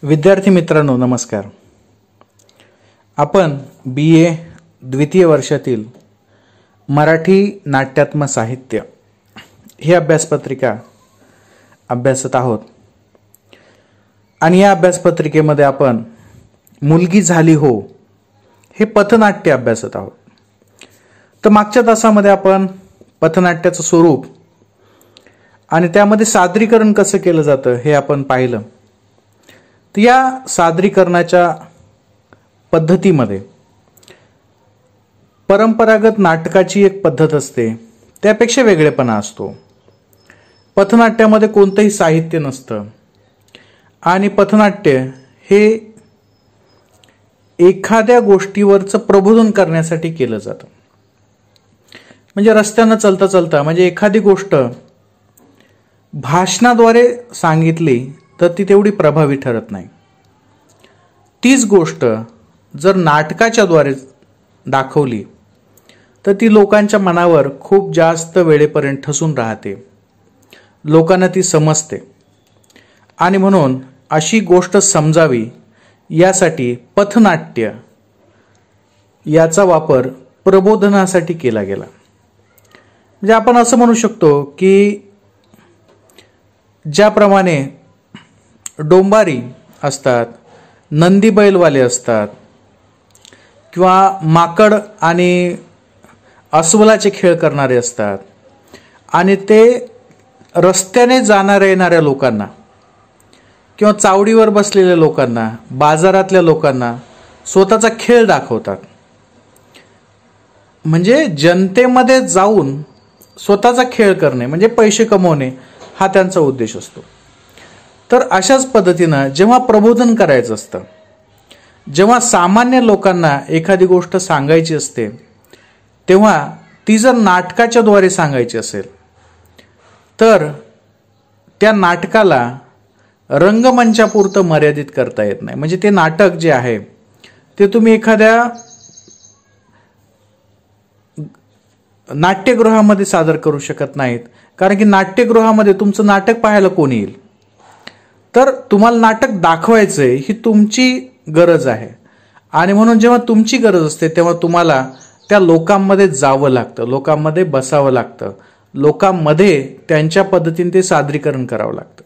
विद्यार्थी मित्रांनो नमस्कार। आपण BA द्वितीय वर्षातील मराठी नाट्यात्मक साहित्य ही अभ्यासपत्रिका अभ्यासत आहोत आणि या अभ्यासपत्रिकेमध्ये आपण मुलगी झाली हो हे पथनाट्य अभ्यासत आहोत। तर मागच्या तासामध्ये आपण पथनाट्याचं स्वरूप आणि त्यामध्ये सादरीकरण कसं केलं जातं हे आपण पाहिलं। तर या सादरीकरणाच्या पद्धतीमध्ये परंपरागत नाटकाची एक पद्धत असते, त्यापेक्षा वेगळेपणा असतो। पथनाट्यामध्ये कोणतेही साहित्य नसतं आणि पथनाट्य हे एखाद्या गोष्टीवरचं प्रबोधन करण्यासाठी केलं जातं। म्हणजे रस्त्यानं चालता चालता म्हणजे एखादी गोष्ट भाषणाद्वारे सांगितली तर ती तेवढी प्रभावी ठरत नाही। तीच गोष्ट जर नाटकाच्या द्वारे दाखवली तर ती लोकांच्या मनावर खूप जास्त वेळेपर्यंत ठसून राहते, लोकांना ती समजते। आणि म्हणून अशी गोष्ट समजावी यासाठी पथनाट्य याचा वापर प्रबोधनासाठी केला गेला। म्हणजे आपण असं म्हणू शकतो की ज्याप्रमाणे डोंबारी असतात, नंदी बैलवाले असतात किंवा माकड आणि अस्वलाचे खेळ करणारे असतात आणि ते रस्त्याने जाणाऱ्या येणाऱ्या लोकांना किंवा चावडीवर बसलेल्या लोकांना, बाजारातल्या लोकांना स्वतःचा खेळ दाखवतात। म्हणजे जनतेमध्ये जाऊन स्वतःचा खेळ करणे म्हणजे पैसे कमवणे हा त्यांचा उद्देश असतो। तर अशाच पद्धतीनं जेव्हा प्रबोधन करायचं असतं, जेव्हा सामान्य लोकांना एखादी गोष्ट सांगायची असते, तेव्हा ती जर नाटकाच्या द्वारे सांगायची असेल तर त्या नाटकाला रंगमंचापुरतं मर्यादित करता येत नाही। म्हणजे ते नाटक जे आहे ते तुम्ही एखाद्या नाट्यगृहामध्ये सादर करू शकत नाहीत, कारण की नाट्यगृहामध्ये तुमचं नाटक पाहायला कोण येईल? तर तुम्हाला नाटक दाखवायचंय ही तुमची गरज आहे आणि म्हणून जेव्हा तुमची गरज असते तेव्हा तुम्हाला त्या लोकांमध्ये जावं लागतं, लोकांमध्ये बसावं लागतं, लोकांमध्ये त्यांच्या पद्धतीने ते सादरीकरण करावं लागतं।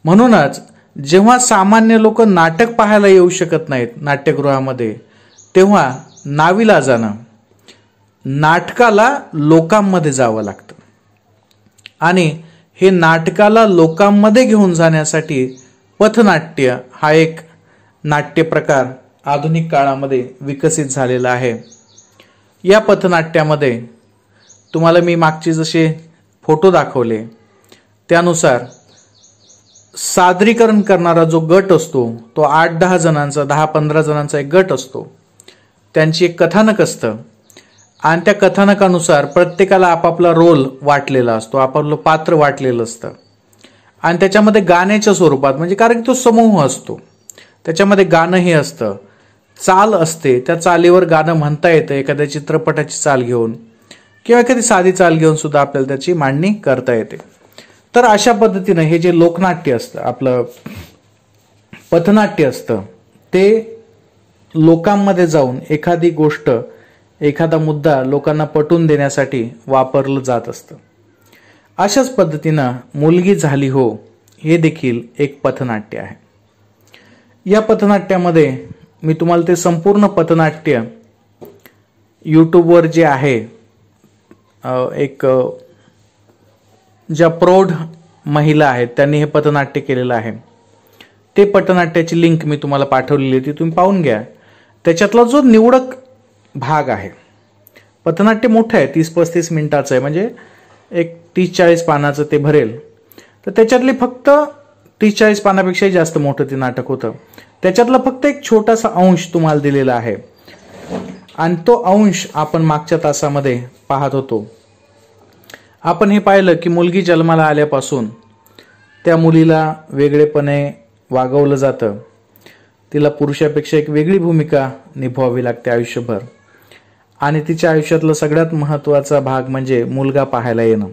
म्हणूनच जेव्हा सामान्य लोक नाटक पाहायला येऊ शकत नाहीत नाट्यगृहामध्ये, तेव्हा नाविलाजानं नाटकाला लोकांमध्ये जावं लागतं आणि हे नाटकाला लोकांमध्ये घेऊन जाण्यासाठी पथनाट्य हा एक नाट्य प्रकार आधुनिक काळामध्ये विकसित झालेला आहे। या पथनाट्यामध्ये तुम्हाला मी मागचे जसे फोटो दाखवले त्यानुसार सादरीकरण करणारा जो गट असतो तो 8-10 जणांचा, 10-15 जणांचा एक गट असतो। त्यांची एक कथानक असतं आणि त्या कथानकानुसार प्रत्येकाला आपापला रोल वाटलेला असतो, आपापलं पात्र वाटलेलं असतं आणि त्याच्यामध्ये गाण्याच्या स्वरूपात, म्हणजे कारण की तो समूह असतो त्याच्यामध्ये गाणंही असतं, चाल असते, त्या चालीवर गाणं म्हणता येतं एखाद्या चित्रपटाची चाल घेऊन किंवा एखादी साधी चाल घेऊन सुद्धा आपल्याला त्याची मांडणी करता येते। तर अशा पद्धतीनं हे जे लोकनाट्य असतं, आपलं पथनाट्य असतं, ते लोकांमध्ये जाऊन एखादी गोष्ट, एखादा मुद्दा लोकांना पटवून देण्यासाठी वापरलं जात असतं। अशाच पद्धतीनं मुलगी झाली हो हे देखील एक पथनाट्य आहे। या पथनाट्यामध्ये मी तुम्हाला ते संपूर्ण पथनाट्य यूट्यूबवर जे आहे एक ज्या प्रौढ महिला आहेत त्यांनी हे पथनाट्य केलेलं आहे, ते पथनाट्याची लिंक मी तुम्हाला पाठवलेली आहे, ती तुम्ही पाहून घ्या। त्याच्यातला जो निवडक भाग आहे, पथनाट्य मोठं आहे, 30-35 मिनिटाचं आहे, म्हणजे एक 30-40 पानाचं ते भरेल। तर त्याच्यातले फक्त 30-40 पानापेक्षाही जास्त मोठं ते नाटक होतं। त्याच्यातला फक्त एक छोटासा अंश तुम्हाला दिलेला आहे आणि तो अंश आपण मागच्या तासामध्ये पाहत होतो। आपण हे पाहिलं की मुलगी जन्माला आल्यापासून त्या मुलीला वेगळेपणे वागवलं जातं, तिला पुरुषापेक्षा एक वेगळी भूमिका निभवावी लागते आयुष्यभर आणि तिच्या आयुष्यातला सगळ्यात महत्त्वाचा भाग म्हणजे मुलगा पाहायला येणं।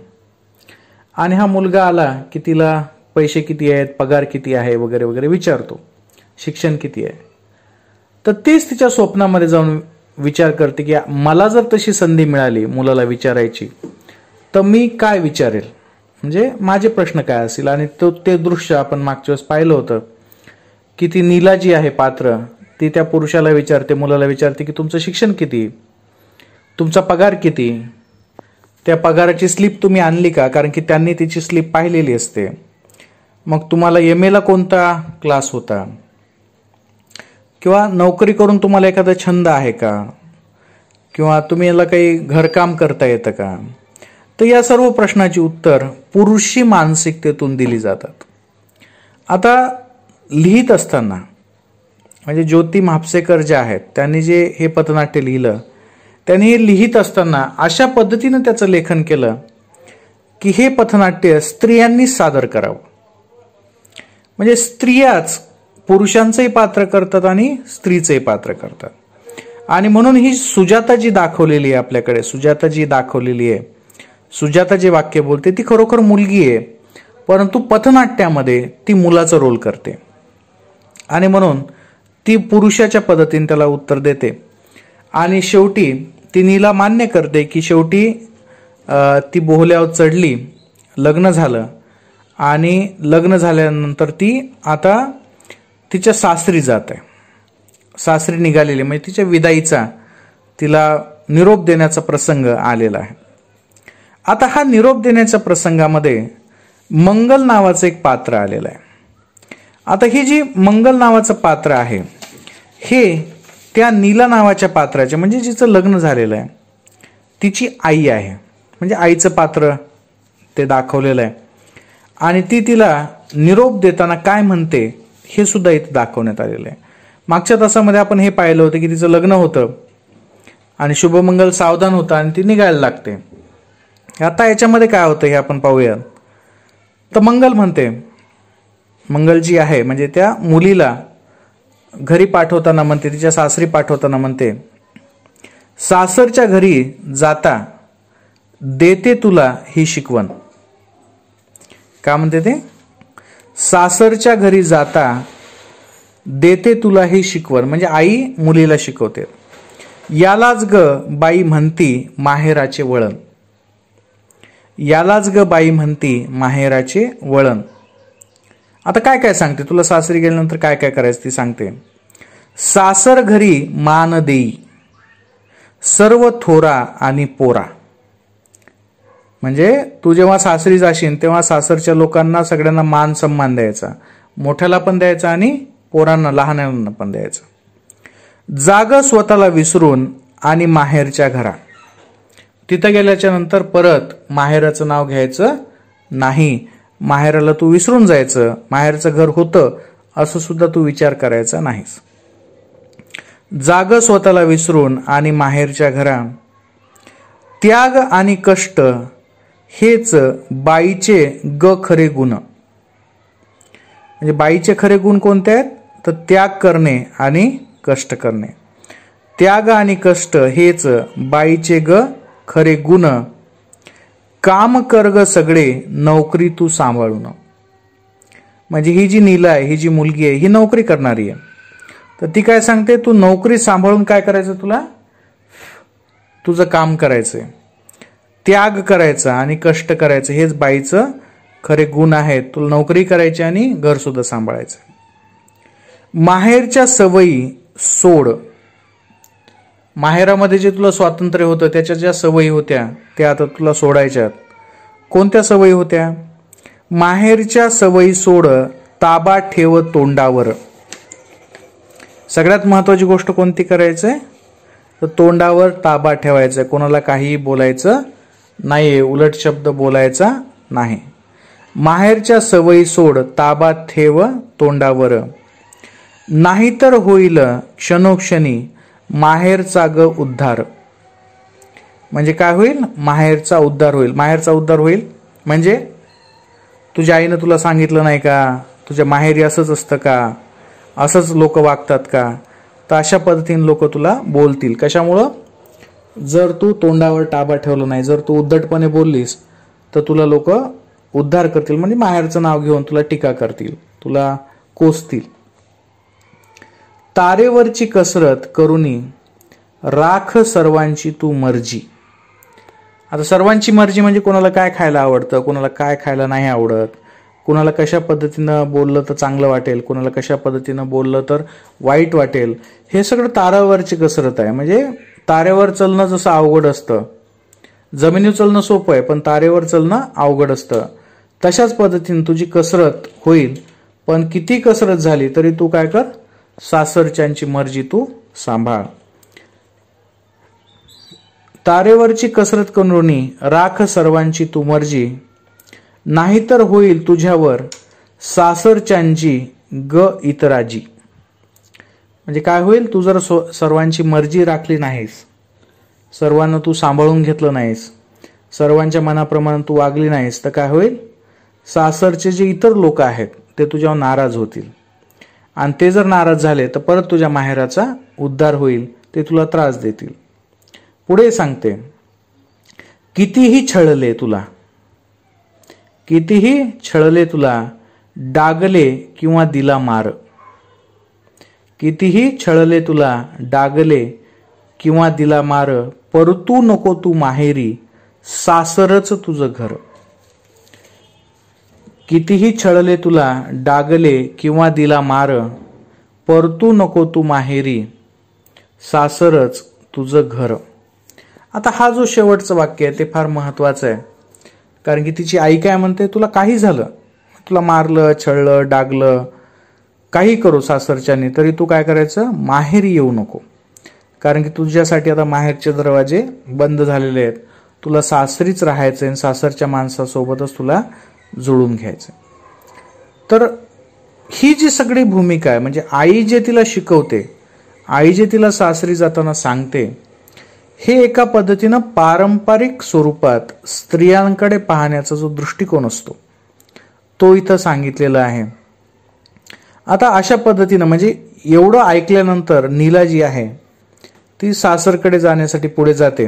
आणि हा मुलगा आला की तिला पैसे किती आहेत, पगार किती आहे वगैरे वगैरे विचारतो। शिक्षण किती आहे. तर तीच तिच्या स्वप्नामध्ये जाऊन विचार करते की मला जर तशी संधी मिळाली मुलाला विचारायची तर मी काय विचारेल, म्हणजे माझे प्रश्न काय असतील. आणि ते दृश्य आपण मागच्या वेळेस पाहिलं होतं की ती नीला जी आहे पात्र, ती त्या पुरुषाला विचारते, मुलाला विचारते की तुमचं शिक्षण किती, तुमचा पगार किती, त्या पगाराची स्लिप तुम्ही आणली का, कारण की त्यांनी तिची स्लिप पाहिलेली असते. मग तुम्हाला MA ला कोणता क्लास होता, किंवा नोकरी करून तुम्हाला एखादा छंद आहे का, किंवा तुम्ही याला काही घरकाम करता येतं का. तर या सर्व प्रश्नाची उत्तर पुरुषी मानसिकतेतून दिली जातात. आता लिहित असताना म्हणजे ज्योती म्हापसेकर ज्या आहेत त्यांनी जे हे पथनाट्य लिहिलं, त्यांनी हे लिहित असताना अशा पद्धतीनं त्याचं लेखन केलं की हे पथनाट्य स्त्रियांनी सादर करावं. म्हणजे स्त्रियाच पुरुषांचंही पात्र करतात आणि स्त्रीचंही पात्र करतात. आणि म्हणून ही सुजाता जी दाखवलेली आहे आपल्याकडे, सुजाता जी दाखवलेली आहे, सुजाता जे वाक्य बोलते ती खरोखर मुलगी आहे, परंतु पथनाट्यामध्ये ती मुलाचा रोल करते. आणि म्हणून ती पुरुषाच्या पद्धतीने त्याला उत्तर देते. आणि शेवटी ती नीला मान्य करते की शेवटी ती बोहल्यावर चढली, लग्न झालं, आणि लग्न झाल्यानंतर ती आता तिच्या सासरी जात आहे. सासरी निघालेली म्हणजे तिच्या विदाईचा, तिला निरोप देण्याचा प्रसंग आलेला आहे. आता हा निरोप देण्याच्या प्रसंगामध्ये मंगल नावाचं एक पात्र आलेलं आहे. आता ही जी मंगल नावाचं पात्र आहे हे त्या नीला नावाच्या पात्राचे, म्हणजे जिचं लग्न झालेलं आहे, तिची आई आहे. म्हणजे आईचं पात्र ते दाखवलेलं आहे. आणि ती तिला निरोप देताना काय म्हणते हे सुद्धा इथे दाखवण्यात आलेलं आहे. मागच्या तासामध्ये आपण हे पाहिलं होतं की तिचं लग्न होतं आणि शुभमंगल सावधान होता आणि ती निघायला लागते. आता याच्यामध्ये काय होतं हे आपण पाहूया. तर मंगल म्हणते, मंगल जी आहे म्हणजे त्या मुलीला घरी पाठवताना म्हणते, तिच्या सासरी पाठवताना म्हणते, सासरच्या घरी जाता देते तुला ही शिकवण. का म्हणते ते? सासरच्या घरी जाता देते तुला ही शिकवण, म्हणजे आई मुलीला शिकवते. यालाच ग बाई म्हणती माहेराचे वळण. यालाच ग बाई म्हणती माहेराचे वळण. आता काय काय सांगते तुला, सासरी गेल्यानंतर काय काय करायचं ती सांगते. सासर घरी मान देई सर्व थोरा आणि पोरा. म्हणजे तू जेव्हा सासरी जाशील तेव्हा सासरच्या लोकांना सगळ्यांना मान सन्मान द्यायचा, मोठ्याला पण द्यायचा आणि पोरांना लहानांना पण द्यायचा. जाग स्वतःला विसरून आणि माहेरच्या घरा. तिथं गेल्याच्या नंतर परत माहेराचं नाव घ्यायचं नाही, माहेराला तू विसरून जायचं, माहेरचं घर होतं असं सुद्धा तू विचार करायचा नाहीस. जाग स्वतःला विसरून आणि माहेरच्या घरा. त्याग आणि कष्ट हेच बाईचे ग खरे गुण. म्हणजे बाईचे खरे गुण कोणते आहेत? तर त्याग करणे आणि कष्ट करणे. त्याग आणि कष्ट हेच बाईचे ग खरे गुण. काम कर ग सगळे नोकरी तू सांभाळून. म्हणजे ही जी नीला आहे, ही जी मुलगी आहे, ही नोकरी करणारी आहे. तर ती काय सांगते, तू नोकरी सांभाळून काय करायचं, तुला तुझं काम करायचंय, त्याग करायचा आणि कष्ट करायचं, हेच बाईचं खरे गुण आहेत. तुला नोकरी करायची आणि घर सुद्धा सांभाळायचं. माहेरच्या सवयी सोड. माहेरामध्ये जे तुला स्वातंत्र्य होतं, त्याच्या ज्या सवयी होत्या त्या आता तुला सोडायच्यात. कोणत्या सवयी होत्या? माहेरच्या सवयी सोड ताबा ठेव तोंडावर. सगळ्यात महत्वाची गोष्ट कोणती करायचंय? तर तोंडावर ताबा ठेवायचा. कोणाला काहीही बोलायचं नाही, उलट शब्द बोलायचा नाही. माहेरच्या सवयी सोड ताबा ठेव तोंडावर. नाहीतर होईल क्षणोक्षणी माहेरचा ग उद्धार. म्हणजे काय होईल? माहेरचा उद्धार होईल. माहेरचा उद्धार होईल म्हणजे तुझ्या आईनं तुला सांगितलं नाही का, तुझ्या माहेरी असंच असतं का, असंच लोक वागतात का, तर अशा पद्धतीने लोक तुला बोलतील. कशामुळं? जर तू तोंडावर ताबा ठेवला नाही, जर तू उद्धटपणे बोललीस तर तुला लोक उद्धार करतील, म्हणजे माहेरचं नाव घेऊन तुला टीका करतील, तुला कोसतील. तारेवरची कसरत करुनी राख सर्वांची तू मर्जी. आता सर्वांची मर्जी म्हणजे कोणाला काय खायला आवडतं, कोणाला काय खायला नाही आवडत, कोणाला कशा पद्धतीनं बोललं तर चांगलं वाटेल, कोणाला कशा पद्धतीनं बोललं तर वाईट वाटेल, हे सगळं तारावरची कसरत आहे. म्हणजे तारेवर चालणं जसं अवघड असतं, जमिनीवर चालणं सोपं आहे पण तारेवर चालणं अवघड असतं, तशाच पद्धतीने तुझी कसरत होईल. पण किती कसरत झाली तरी तू काय कर, सासरच्यांची मर्जी तू सांभाळ. तारेवरची कसरत करुनी राख सर्वांची तू मर्जी, नाहीतर होईल तुझ्यावर सासरच्यांची ग इतराजी. म्हणजे काय होईल, तू जर सर्वांची मर्जी राखली नाहीस, सर्वांना तू सांभाळून घेतलं नाहीस, सर्वांच्या मनाप्रमाणे तू वागली नाहीस, तर काय होईल, सासरचे जे इतर लोक आहेत ते तुझ्यावर नाराज होतील. आणि ते जर नाराज झाले तर परत तुझ्या माहेराचा उद्धार होईल, ते तुला त्रास देतील. पुढे सांगते, कितीही छळले तुला, कितीही छळले तुला, डागले किंवा दिला मार. कितीही छळले तुला, डागले किंवा दिला मार, परतू नको तू माहेरी, सासरच तुझं घर. कितीही छळले तुला, डागले किंवा दिला मार, परतू नको तू माहेरी, सासरच तुझं घर. आता हा जो शेवटचं वाक्य आहे ते फार महत्वाचं आहे. कारण की तिची आई काय म्हणते, तुला काही झालं, तुला मारलं, छळलं, डागलं, काही करू सासरच्याने, तरी तू काय करायचं, माहेरी येऊ नको. कारण की तुझ्यासाठी आता माहेरचे दरवाजे बंद झालेले आहेत, तुला सासरीच राहायचंय आणि सासरच्या माणसासोबतच तुला जुळून घ्यायचं. तर ही जी सगळी भूमिका आहे, म्हणजे आई जे तिला शिकवते, आई जे तिला सासरी जाताना सांगते, हे एका पद्धतीनं पारंपरिक स्वरूपात स्त्रियांकडे पाहण्याचा जो दृष्टिकोन असतो तो इथं सांगितलेला आहे. आता अशा पद्धतीनं म्हणजे एवढं ऐकल्यानंतर नीला जी आहे ती सासरकडे जाण्यासाठी पुढे जाते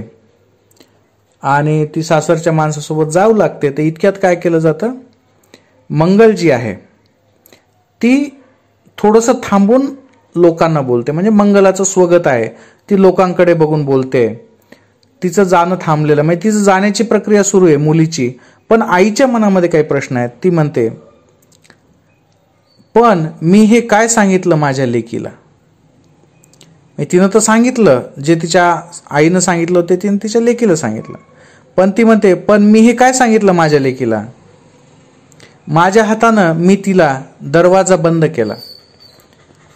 आणि ती सासरच्या माणसासोबत जाऊ लागते. तर इतक्यात काय केलं जातं, मंगल जी आहे ती थोडंसं थांबून लोकांना बोलते. म्हणजे मंगलाचं स्वगत आहे, ती लोकांकडे बघून बोलते. तिचं जाणं थांबलेलं, म्हणजे तिचं जाण्याची प्रक्रिया सुरू आहे मुलीची. पण आईच्या मनामध्ये काही प्रश्न आहेत. ती म्हणते, पण मी हे काय सांगितलं माझ्या लेकीला. तिनं तर सांगितलं, जे तिच्या आईनं सांगितलं होते तिने तिच्या लेकीला सांगितलं. पण ती म्हणते, पण मी हे काय सांगितलं माझ्या लेकीला, माझ्या हातानं मी तिला दरवाजा बंद केला.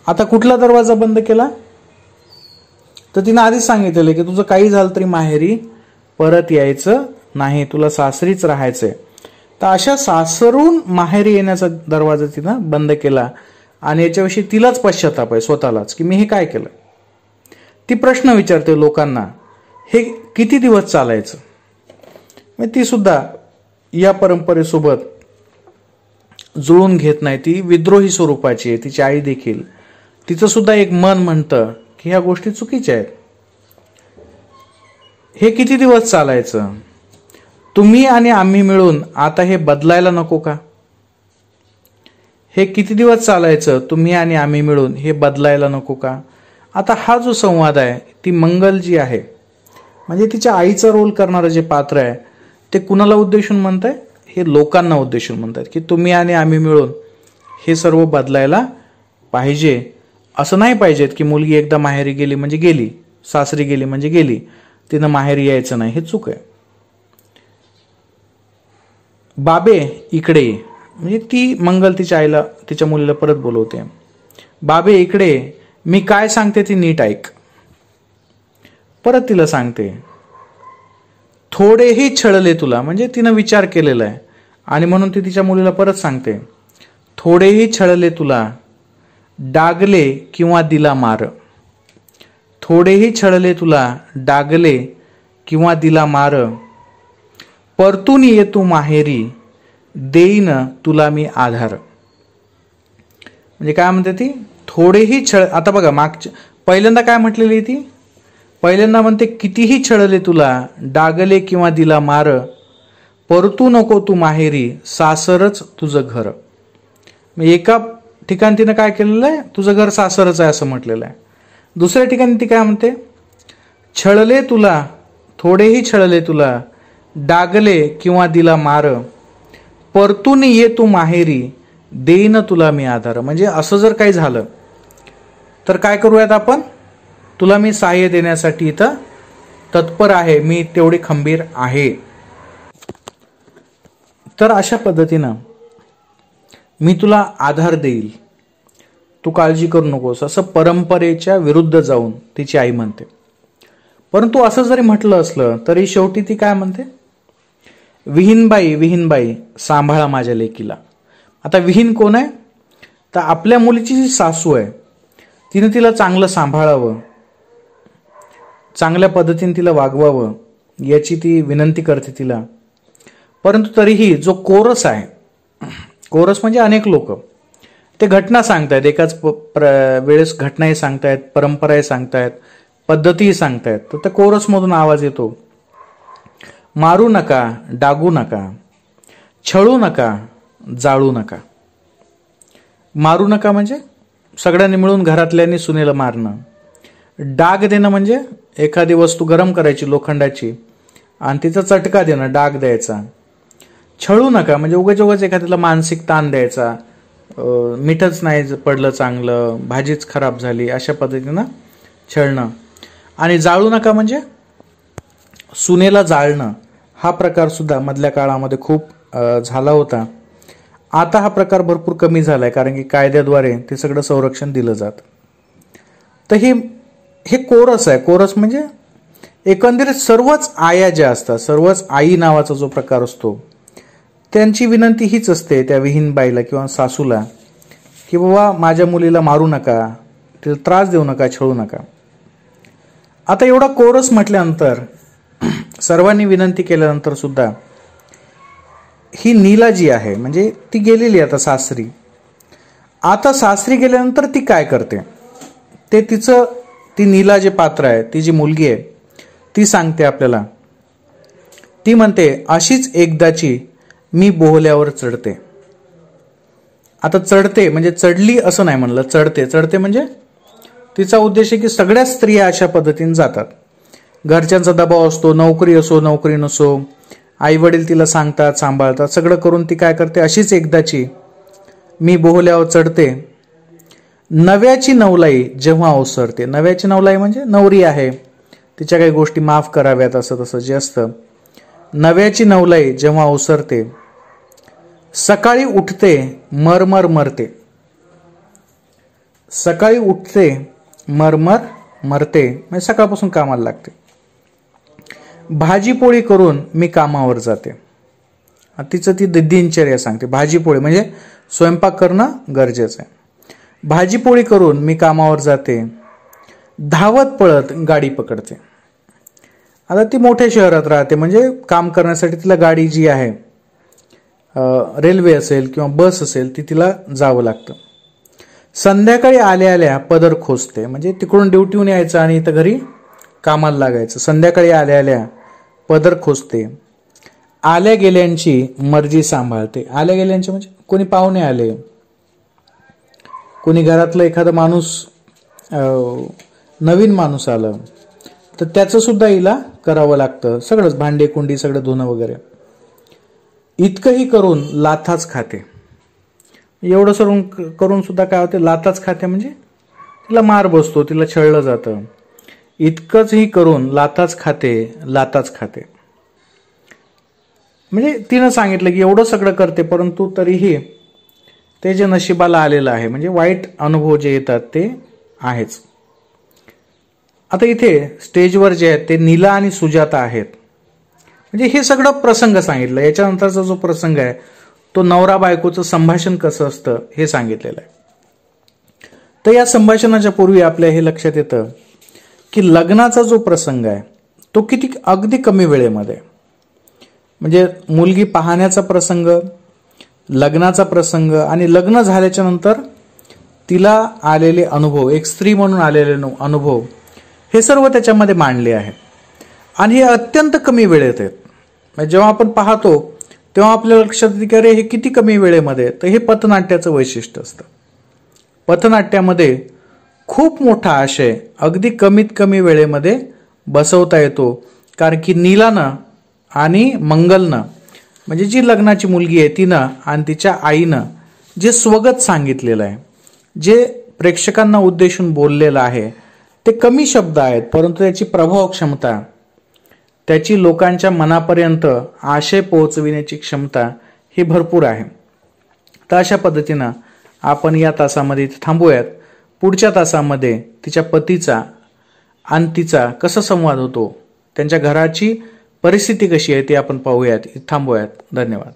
आता कुठला दरवाजा बंद केला, तर तिनं आधीच सांगितलेलं की तुझं काही झालं तरी माहेरी परत यायचं नाही, तुला सासरीच राहायचंय. तर अशा सासरून माहेरी येण्याचा दरवाजा तिनं बंद केला आणि याच्याविषयी तिलाच पश्चाताप आहे स्वतःलाच की मी हे काय केलं. ती प्रश्न विचारते लोकांना, हे किती दिवस चालायचं. मग ती सुद्धा या परंपरेसोबत जुळून घेत नाही, ती विद्रोही स्वरूपाची आहे. तिची आई देखील, तिचं सुद्धा एक मन म्हणतं की ह्या गोष्टी चुकीच्या आहेत. हे किती दिवस चालायचं, तुम्ही आणि आम्ही मिळून आता हे बदलायला नको का. हे किती दिवस चालायचं, तुम्ही आणि आम्ही मिळून हे बदलायला नको का. आता हा जो संवाद आहे, ती मंगल जी आहे म्हणजे तिच्या आईचा रोल करणारं जे पात्र आहे ते कुणाला उद्देशून म्हणतंय, हे लोकांना उद्देशून म्हणतात की तुम्ही आणि आम्ही मिळून हे सर्व बदलायला पाहिजे. असं नाही पाहिजेत की मुलगी एकदा माहेरी गेली म्हणजे गेली, सासरी गेली म्हणजे गेली, तिनं माहेरी यायचं नाही, हे चूक आहे. बाबे इकडे ये, म्हणजे ती मंगल तिच्या आईला, तिच्या मुलीला परत बोलवते. बाबे इकडे, मी काय सांगते ती नीट ऐक. परत तिला सांगते, थोडेही छळले तुला, म्हणजे तिनं विचार केलेला आहे आणि म्हणून ती तिच्या मुलीला परत सांगते, थोडेही छळले तुला, डागले किंवा दिला मार. थोडेही छळले तुला, डागले किंवा दिला मार, परतून ये तू माहेरी, देईन तुला मी आधार. म्हणजे काय म्हणते ती, थोडेही छळ. आता बघा मागच्या पहिल्यांदा काय म्हटलेली ती, पहिल्यांदा म्हणते कितीही छळले तुला, डागले किंवा दिला मार, परतू नको तू माहेरी, सासरच तुझं घर. एका ठिकाणी तिनं काय केलेलं आहे, तुझं घर सासरच आहे असं म्हटलेलं आहे. दुसऱ्या ठिकाणी ती काय म्हणते, छळले तुला थोडेही छळले तुला, डागले किंवा दिला मार, परतून ये तू माहेरी, देईन तुला मी आधार. म्हणजे असं जर काही झालं तर काय करूयात आपण, तुला मी सहाय्य देण्यासाठी इथं तत्पर आहे, मी तेवढी खंबीर आहे. तर अशा पद्धतीनं मी तुला आधार देईल, तू काळजी करू नकोस, असं परंपरेच्या विरुद्ध जाऊन तिची आई म्हणते. परंतु असं जरी म्हटलं असलं तरी शेवटी ती काय म्हणते, विहीनबाई विहीनबाई सांभाळा माझ्या लेकीला. आता विहीन कोण आहे, तर आपल्या मुलीची जी सासू आहे तिने तिला चांगलं सांभाळावं, चांगल्या पद्धतीने तिला वागवावं याची ती विनंती करते तिला. परंतु तरीही जो कोरस आहे, कोरस म्हणजे अनेक लोक, ते घटना सांगतायत, एकाच वेळेस घटनाही सांगतायत, परंपराही सांगतायत, पद्धतीही सांगतायत. तर त्या कोरसमधून आवाज येतो, मारू नका, डागू नका, छळू नका, जाळू नका. मारू नका म्हणजे सगळ्यांनी मिळून घरातल्यांनी सुनेला मारणं. डाग देणं म्हणजे एखादी वस्तू गरम करायची लोखंडाची आणि तिचा चटका देणं, डाग द्यायचा. छळू नका म्हणजे उगाच एखाद्याला मानसिक ताण द्यायचा, मीठच नाही पडलं चांगलं, भाजीच खराब झाली, अशा पद्धतीनं छळणं. आणि जाळू नका म्हणजे सुनेला जाळणं. हा प्रकार सुद्धा मधल्या काळामध्ये खूप झाला होता. आता हा प्रकार भरपूर कमी झालाय, कारण की कायद्याद्वारे ते सगळं संरक्षण दिलं जातं. तर हे कोरस आहे. कोरस म्हणजे एकंदरीत सर्वच आया ज्या असतात, सर्वच आई नावाचा जो प्रकार असतो, त्यांची विनंती हीच असते त्या विहीनबाईला किंवा सासूला, की बाबा माझ्या मुलीला मारू नका, तिला त्रास देऊ नका, छळू नका. आता एवढा कोरस म्हटल्यानंतर, सर्वांनी विनंती केल्यानंतर सुद्धा ही नीला जी आहे म्हणजे ती गेलेली आता सासरी. आता सासरी गेल्यानंतर ती काय करते ते ती नीला जे पात्र आहे, ती जी मुलगी आहे, ती सांगते आपल्याला. ती म्हणते, अशीच एकदाची मी बोहल्यावर चढते. आता चढते म्हणजे चढली असं नाही म्हणलं, चढते म्हणजे तिचा उद्देश आहे की सगळ्या स्त्रिया अशा पद्धतीने जातात. घरच्यांचा दबाव असतो, नोकरी असो नोकरी नसो, आई वडील तिला सांगतात, सांभाळतात, सगळं करून ती काय करते, अशीच एकदाची मी बोहल्यावर चढते. नव्याची नवलाई जेव्हा ओसरते, नव्याची नवलाई म्हणजे नवरी आहे, तिच्या काही गोष्टी माफ कराव्यात, असं तसं जे असतं. नव्याची नवलाई जेव्हा ओसरते, सकाळी उठते मरमर मरते. सकाळी उठते मरमर मरते म्हणजे सकाळपासून कामाला लागते. भाजीपोळी करून मी कामावर जाते. तिचं ती दिनचर्या सांगते. भाजीपोळी म्हणजे स्वयंपाक करणं गरजेचं आहे. भाजीपोळी करून मी कामावर जाते, धावत पळत गाडी पकडते. आता ती मोठ्या शहरात राहते म्हणजे काम करण्यासाठी तिला गाडी जी आहे, रेल्वे असेल किंवा बस असेल, ती तिला जावं लागतं. संध्याकाळी आल्या आल्या पदर खोचते म्हणजे तिकडून ड्युटीहून यायचं आणि इथं घरी कामाला लागायचं. संध्याकाळी आल्या आल्या पदर खोचते. आल्या गेल्यांची मर्जी सांभाळते. आल्या गेल्यांची म्हणजे कोणी पाहुणे आले, कोणी घरातलं एखादा माणूस, नवीन माणूस आलं तर त्याचं सुद्धा हिला करावं लागतं. सगळंच भांडे कुंडी सगळं धुणं वगैरे. इतकंही करून लाथाच खाते. एवढं सरून करून सुद्धा काय होते, लाथाच खाते म्हणजे तिला मार बसतो, तिला छळलं जातं. इतकंचही करून लाथाच खाते. म्हणजे तिनं सांगितलं की एवढं सगळं करते, परंतु तरीही ते जे नशिबाला आलेलं आहे म्हणजे वाईट अनुभव जे येतात ते आहेच. आता इथे स्टेजवर जे आहेत ते नीला आणि सुजाता आहेत. म्हणजे हे सगळं प्रसंग सांगितलं. याच्यानंतरचा जो प्रसंग आहे तो नवरा बायकोचं संभाषण कसं असतं हे सांगितलेलं आहे. तर या संभाषणाच्या पूर्वी आपल्या हे लक्षात येतं की लग्नाचा जो प्रसंग आहे तो किती अगदी कमी वेळेमध्ये, म्हणजे मुलगी पाहण्याचा प्रसंग, लग्नाचा प्रसंग आणि लग्न झाल्याच्या नंतर तिला आलेले अनुभव, एक स्त्री म्हणून आलेले अनुभव, हे सर्व त्याच्यामध्ये मांडले आहे. आणि हे अत्यंत कमी वेळेत आहेत. म्हणजे जेव्हा आपण पाहतो तेव्हा आपल्या लक्षात येते की अरे हे किती कमी वेळेमध्ये. तर हे पथनाट्याचं वैशिष्ट्य असतं. पथनाट्यामध्ये खूप मोठा आशय अगदी कमीत कमी वेळेमध्ये बसवता येतो, कारण की नीलानं आणि मंगलनं म्हणजे जी लग्नाची मुलगी आहे तिनं आणि तिच्या आईनं जे स्वगत सांगितलेलं आहे, जे प्रेक्षकांना उद्देशून बोललेलं आहे, ते कमी शब्द आहेत परंतु त्याची प्रभाव क्षमता, त्याची लोकांच्या मनापर्यंत आशय पोहोचविण्याची क्षमता ही भरपूर आहे. तर अशा पद्धतीनं आपण या तासामध्ये थांबूयात. पुढच्या तासामध्ये तिच्या पतीचा आणि तिचा कसा संवाद होतो, त्यांच्या घराची परिस्थिती कशी आहे ते आपण पाहूयात. थांबूयात. धन्यवाद.